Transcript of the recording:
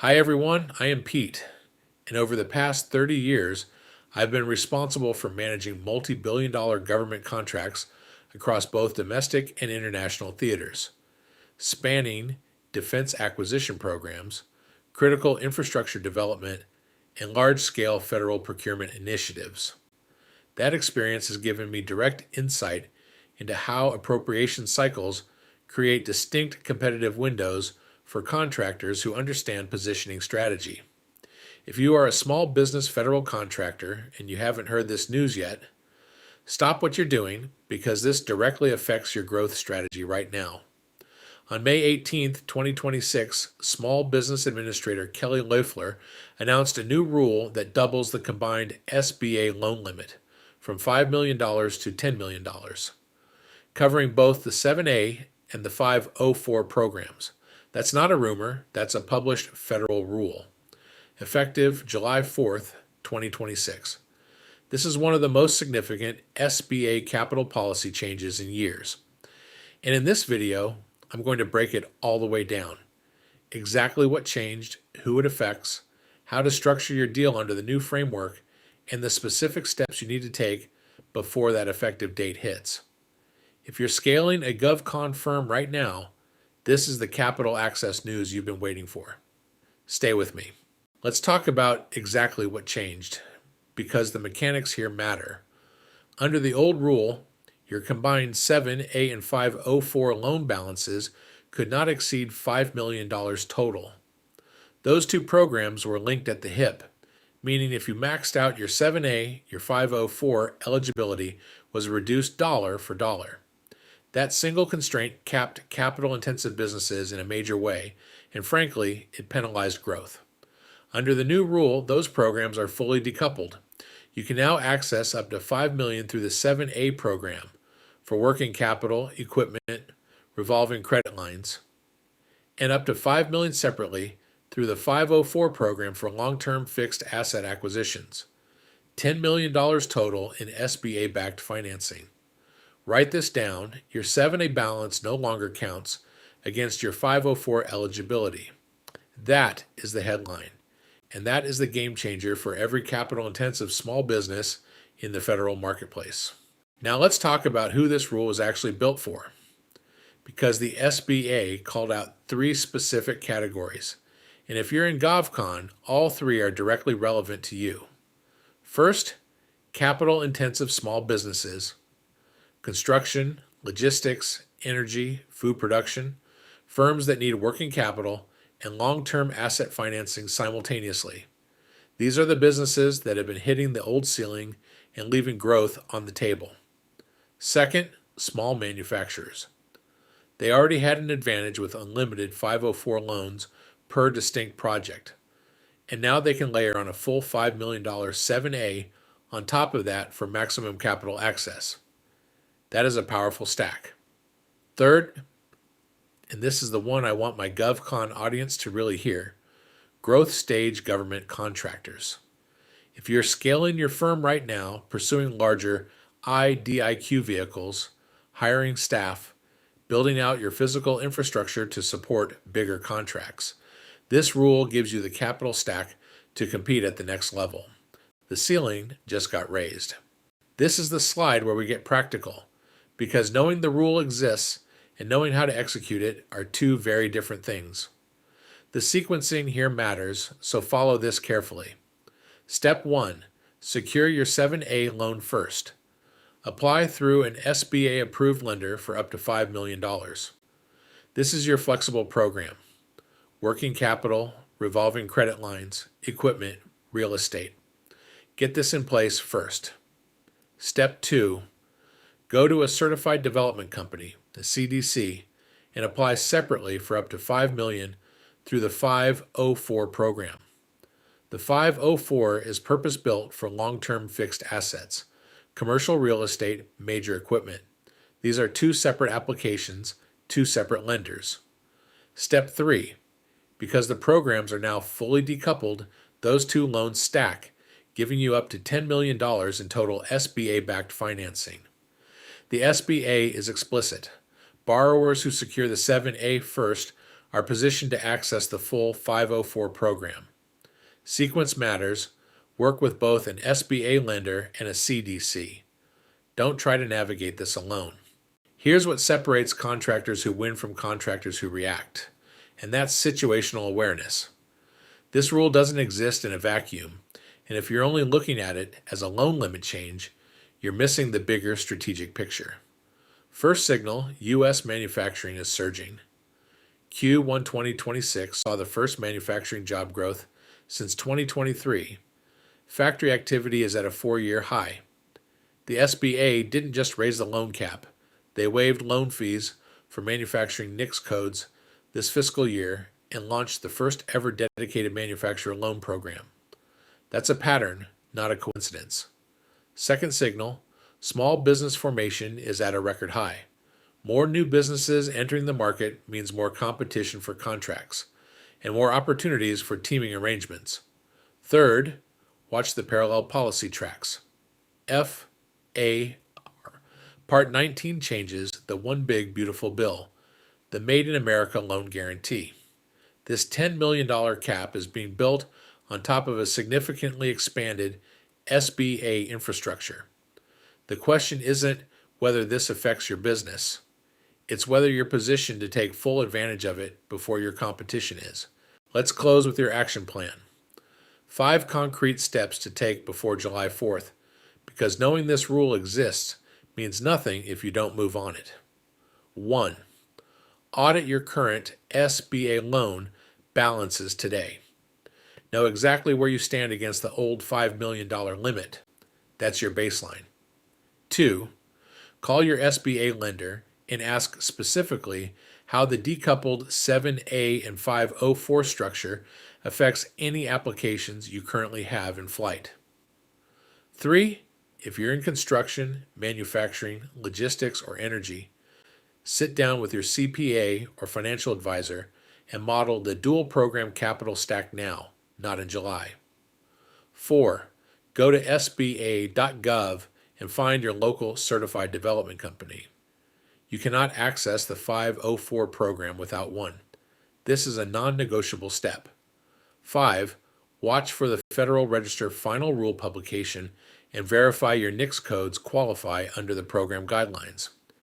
Hi everyone, I am Pete, and over the past 30 years, I've been responsible for managing multi-billion dollar government contracts across both domestic and international theaters, spanning defense acquisition programs, critical infrastructure development, and large-scale federal procurement initiatives. That experience has given me direct insight into how appropriation cycles create distinct competitive windows for contractors who understand positioning strategy. If you are a small business federal contractor and you haven't heard this news yet, stop what you're doing because this directly affects your growth strategy right now. On May 18th, 2026, Small Business Administrator Kelly Loeffler announced a new rule that doubles the combined SBA loan limit from $5 million to $10 million, covering both the 7A and the 504 programs. That's not a rumor, that's a published federal rule, effective July 4th, 2026. This is one of the most significant SBA capital policy changes in years. And in this video, I'm going to break it all the way down. Exactly what changed, who it affects, how to structure your deal under the new framework, and the specific steps you need to take before that effective date hits. If you're scaling a GovCon firm right now, this is the capital access news you've been waiting for. Stay with me. Let's talk about exactly what changed, because the mechanics here matter. Under the old rule, your combined 7A and 504 loan balances could not exceed $5 million total. Those two programs were linked at the hip, meaning if you maxed out your 7A, your 504 eligibility was reduced dollar for dollar. That single constraint capped capital-intensive businesses in a major way, and frankly, it penalized growth. Under the new rule, those programs are fully decoupled. You can now access up to $5 million through the 7A program for working capital, equipment, revolving credit lines, and up to $5 million separately through the 504 program for long-term fixed asset acquisitions. $10 million total in SBA-backed financing. Write this down, your 7A balance no longer counts against your 504 eligibility. That is the headline, and that is the game changer for every capital-intensive small business in the federal marketplace. Now let's talk about who this rule is actually built for, because the SBA called out 3 specific categories, and if you're in GovCon, all 3 are directly relevant to you. First, capital-intensive small businesses, construction, logistics, energy, food production, firms that need working capital, and long-term asset financing simultaneously. These are the businesses that have been hitting the old ceiling and leaving growth on the table. Second, small manufacturers. They already had an advantage with unlimited 504 loans per distinct project, and now they can layer on a full $5 million 7A on top of that for maximum capital access. That is a powerful stack. Third, and this is the one I want my GovCon audience to really hear, growth stage government contractors. If you're scaling your firm right now, pursuing larger IDIQ vehicles, hiring staff, building out your physical infrastructure to support bigger contracts, this rule gives you the capital stack to compete at the next level. The ceiling just got raised. This is the slide where we get practical, because knowing the rule exists and knowing how to execute it are 2 very different things. The sequencing here matters, so follow this carefully. Step 1. Secure your 7A loan first. Apply through an SBA-approved lender for up to $5 million. This is your flexible program. Working capital, revolving credit lines, equipment, real estate. Get this in place first. Step 2. Go to a certified development company, the CDC, and apply separately for up to $5 million through the 504 program. The 504 is purpose-built for long-term fixed assets, commercial real estate, major equipment. These are 2 separate applications, 2 separate lenders. Step 3. Because the programs are now fully decoupled, those 2 loans stack, giving you up to $10 million in total SBA-backed financing. The SBA is explicit. Borrowers who secure the 7A first are positioned to access the full 504 program. Sequence matters. Work with both an SBA lender and a CDC. Don't try to navigate this alone. Here's what separates contractors who win from contractors who react, and that's situational awareness. This rule doesn't exist in a vacuum, and if you're only looking at it as a loan limit change, you're missing the bigger strategic picture. First signal, U.S. manufacturing is surging. Q1 2026 saw the first manufacturing job growth since 2023. Factory activity is at a 4-year high. The SBA didn't just raise the loan cap. They waived loan fees for manufacturing NICS codes this fiscal year and launched the first ever dedicated manufacturer loan program. That's a pattern, not a coincidence. Second signal, small business formation is at a record high. More new businesses entering the market means more competition for contracts and more opportunities for teaming arrangements. Third, watch the parallel policy tracks. FAR. Part 19 changes the One Big Beautiful Bill, the Made in America Loan Guarantee. This $10 million cap is being built on top of a significantly expanded SBA infrastructure. The question isn't whether this affects your business. It's whether you're positioned to take full advantage of it before your competition is. Let's close with your action plan. 5 concrete steps to take before July 4th, because knowing this rule exists means nothing if you don't move on it. 1. Audit your current SBA loan balances today. Know exactly where you stand against the old $5 million limit. That's your baseline. 2. Call your SBA lender and ask specifically how the decoupled 7A and 504 structure affects any applications you currently have in flight. 3. If you're in construction, manufacturing, logistics, or energy, sit down with your CPA or financial advisor and model the dual program capital stack now, not in July. 4. Go to SBA.gov and find your local certified development company. You cannot access the 504 program without one. This is a non-negotiable step. 5. Watch for the Federal Register final rule publication and verify your NICS codes qualify under the program guidelines.